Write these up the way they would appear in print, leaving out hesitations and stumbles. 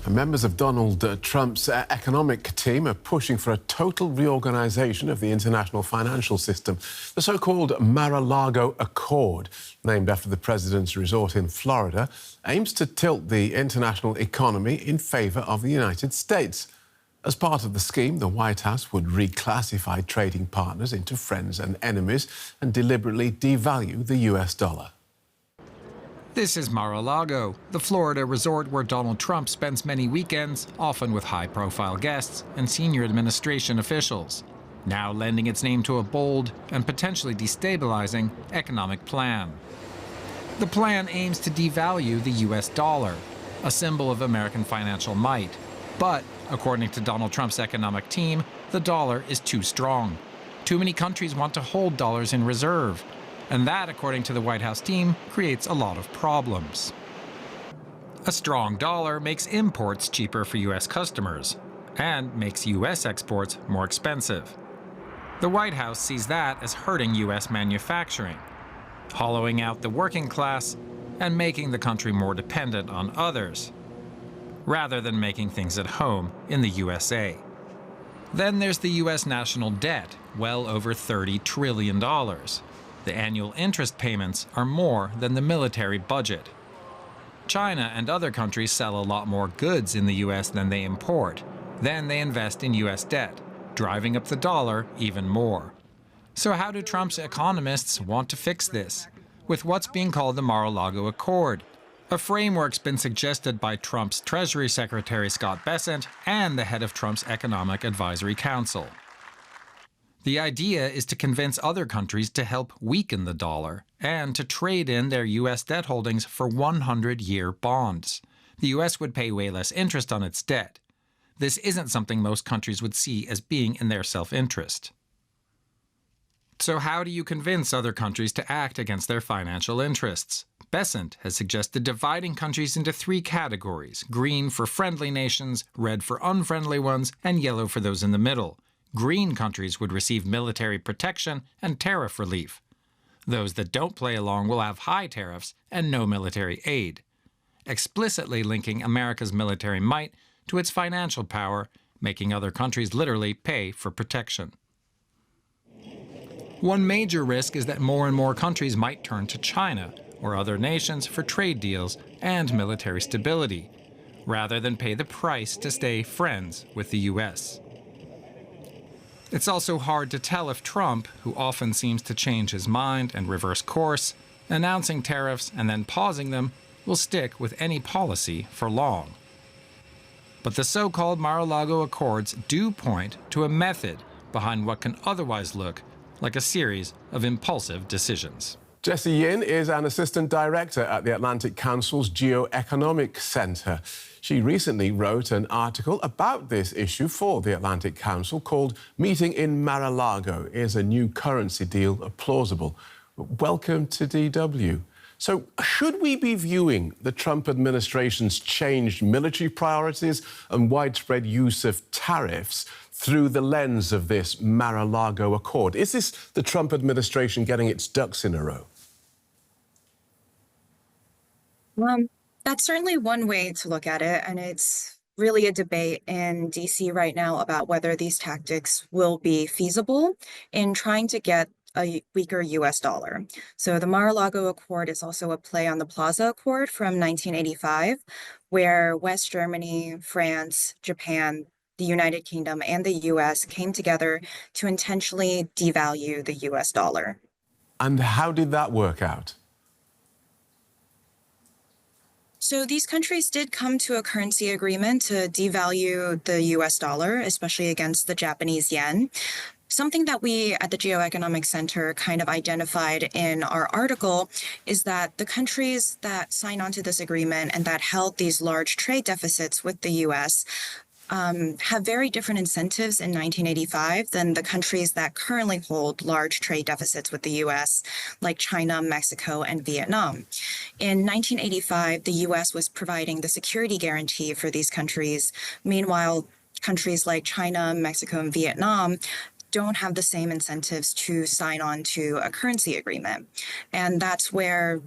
Members of Donald Trump's economic team are pushing for a total reorganization of the international financial system. The so-called Mar-a-Lago Accord, named after the president's resort in Florida, aims to tilt the international economy in favour of the United States. As part of the scheme, the White House would reclassify trading partners into friends and enemies and deliberately devalue the US dollar. This is Mar-a-Lago, the Florida resort where Donald Trump spends many weekends, often with high-profile guests and senior administration officials, now lending its name to a bold and potentially destabilizing economic plan. The plan aims to devalue the US dollar, a symbol of American financial might. But, according to Donald Trump's economic team, the dollar is too strong. Too many countries want to hold dollars in reserve. And that, according to the White House team, creates a lot of problems. A strong dollar makes imports cheaper for U.S. customers and makes U.S. exports more expensive. The White House sees that as hurting U.S. manufacturing, hollowing out the working class and making the country more dependent on others, rather than making things at home in the USA. Then there's the U.S. national debt, well over $30 trillion. The annual interest payments are more than the military budget. China and other countries sell a lot more goods in the U.S. than they import. Then they invest in U.S. debt, driving up the dollar even more. So how do Trump's economists want to fix this? With what's being called the Mar-a-Lago Accord. A framework's been suggested by Trump's Treasury Secretary Scott Bessent and the head of Trump's Economic Advisory Council. The idea is to convince other countries to help weaken the dollar and to trade in their U.S. debt holdings for 100-year bonds. The U.S. would pay way less interest on its debt. This isn't something most countries would see as being in their self-interest. So how do you convince other countries to act against their financial interests? Bessent has suggested dividing countries into 3 categories: green for friendly nations, red for unfriendly ones, and yellow for those in the middle. Green countries would receive military protection and tariff relief. Those that don't play along will have high tariffs and no military aid, explicitly linking America's military might to its financial power, making other countries literally pay for protection. One major risk is that more and more countries might turn to China or other nations for trade deals and military stability, rather than pay the price to stay friends with the U.S. It's also hard to tell if Trump, who often seems to change his mind and reverse course, announcing tariffs and then pausing them, will stick with any policy for long. But the so-called Mar-a-Lago Accords do point to a method behind what can otherwise look like a series of impulsive decisions. Jessie Yin is an Assistant Director at the Atlantic Council's GeoEconomics Centre. She recently wrote an article about this issue for the Atlantic Council called "Meeting in Mar-a-Lago, Is a New Currency Deal Plausible?" Welcome to DW. So, should we be viewing the Trump administration's changed military priorities and widespread use of tariffs through the lens of this Mar-a-Lago Accord? Is this the Trump administration getting its ducks in a row? That's certainly one way to look at it, and it's really a debate in DC right now about whether these tactics will be feasible in trying to get a weaker US dollar. So the Mar-a-Lago Accord is also a play on the Plaza Accord from 1985, where West Germany, France, Japan, the United Kingdom, and the US came together to intentionally devalue the US dollar. And how did that work out? So these countries did come to a currency agreement to devalue the US dollar, especially against the Japanese yen. Something that we at the GeoEconomics Center kind of identified in our article is that the countries that signed on to this agreement and that held these large trade deficits with the US have very different incentives in 1985 than the countries that currently hold large trade deficits with the US, like China, Mexico, and Vietnam. In 1985, the US was providing the security guarantee for these countries. Meanwhile, countries like China, Mexico, and Vietnam don't have the same incentives to sign on to a currency agreement. And that's where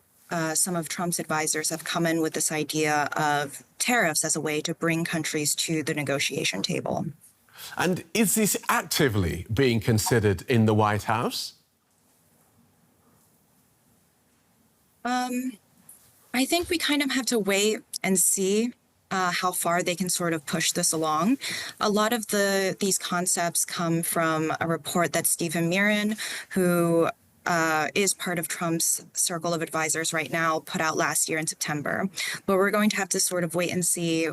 some of Trump's advisors have come in with this idea of tariffs as a way to bring countries to the negotiation table. And is this actively being considered in the White House? I think we kind of have to wait and see how far they can sort of push this along. A lot of these concepts come from a report that Stephen Miran, who is part of Trump's circle of advisors right now, put out last year in September. But we're going to have to sort of wait and see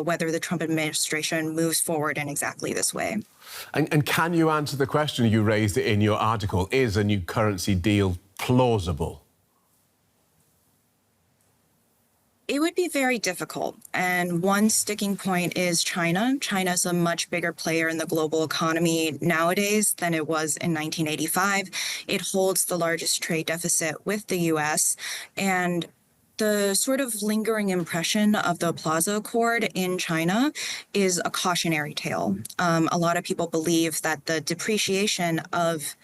whether the Trump administration moves forward in exactly this way. And can you answer the question you raised in your article? Is a new currency deal plausible? It would be very difficult. And one sticking point is China. China's a much bigger player in the global economy nowadays than it was in 1985. It holds the largest trade deficit with the US. And the sort of lingering impression of the Plaza Accord in China is a cautionary tale. A lot of people believe that the appreciation of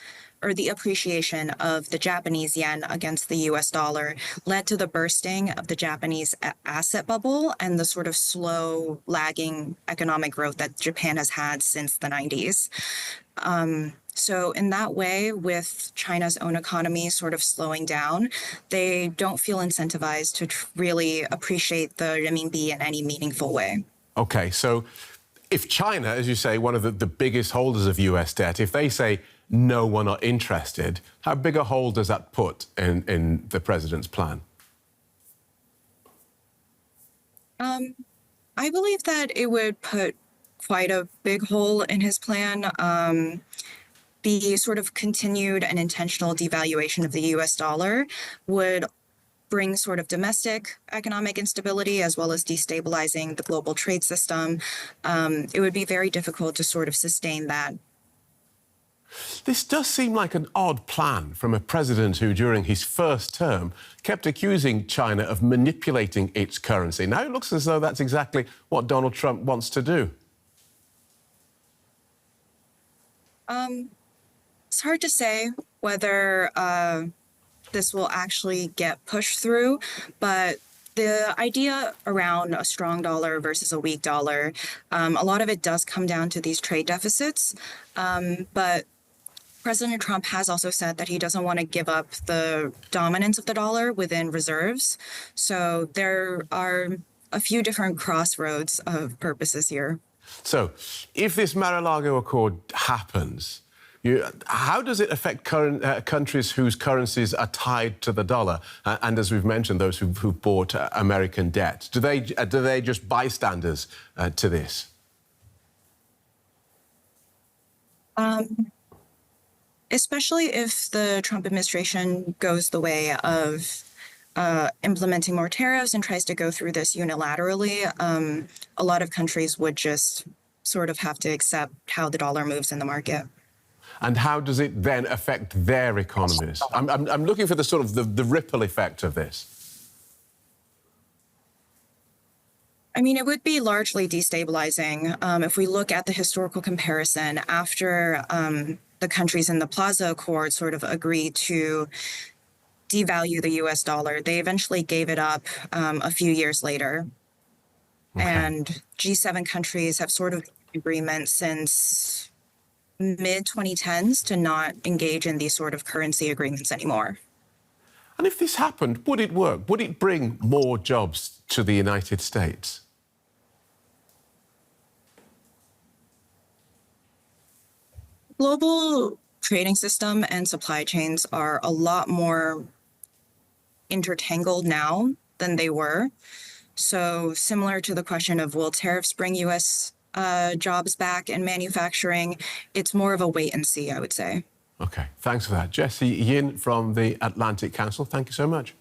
the Japanese yen against the US dollar led to the bursting of the Japanese asset bubble and the sort of slow lagging economic growth that Japan has had since the 90s. So in that way, with China's own economy sort of slowing down, they don't feel incentivized to really appreciate the renminbi in any meaningful way. OK, so if China, as you say, one of the biggest holders of US debt, if they say, no, we're not interested, how big a hole does that put in the president's plan? I believe that it would put quite a big hole in his plan. The sort of continued and intentional devaluation of the US dollar would bring sort of domestic economic instability as well as destabilizing the global trade system. It would be very difficult to sort of sustain that. This does seem like an odd plan from a president who, during his first term, kept accusing China of manipulating its currency. Now it looks as though that's exactly what Donald Trump wants to do. It's hard to say whether this will actually get pushed through, but the idea around a strong dollar versus a weak dollar, a lot of it does come down to these trade deficits, but President Trump has also said that he doesn't want to give up the dominance of the dollar within reserves. So there are a few different crossroads of purposes here. So if this Mar-a-Lago Accord happens, how does it affect countries whose currencies are tied to the dollar? And as we've mentioned, those who've bought American debt. Do they just bystanders to this? Especially if the Trump administration goes the way of implementing more tariffs and tries to go through this unilaterally, a lot of countries would just sort of have to accept how the dollar moves in the market. And how does it then affect their economies? I'm looking for the sort of the ripple effect of this. I mean, it would be largely destabilizing. If we look at the historical comparison, after the countries in the Plaza Accord sort of agreed to devalue the US dollar, they eventually gave it up a few years later. Okay. And G7 countries have sort of agreement since mid-2010s to not engage in these sort of currency agreements anymore. And if this happened, would it work? Would it bring more jobs to the United States? Global trading system and supply chains are a lot more intertangled now than they were. So similar to the question of will tariffs bring U.S. Jobs back in manufacturing, it's more of a wait and see, I would say. OK, thanks for that. Jessie Yin from the Atlantic Council, thank you so much.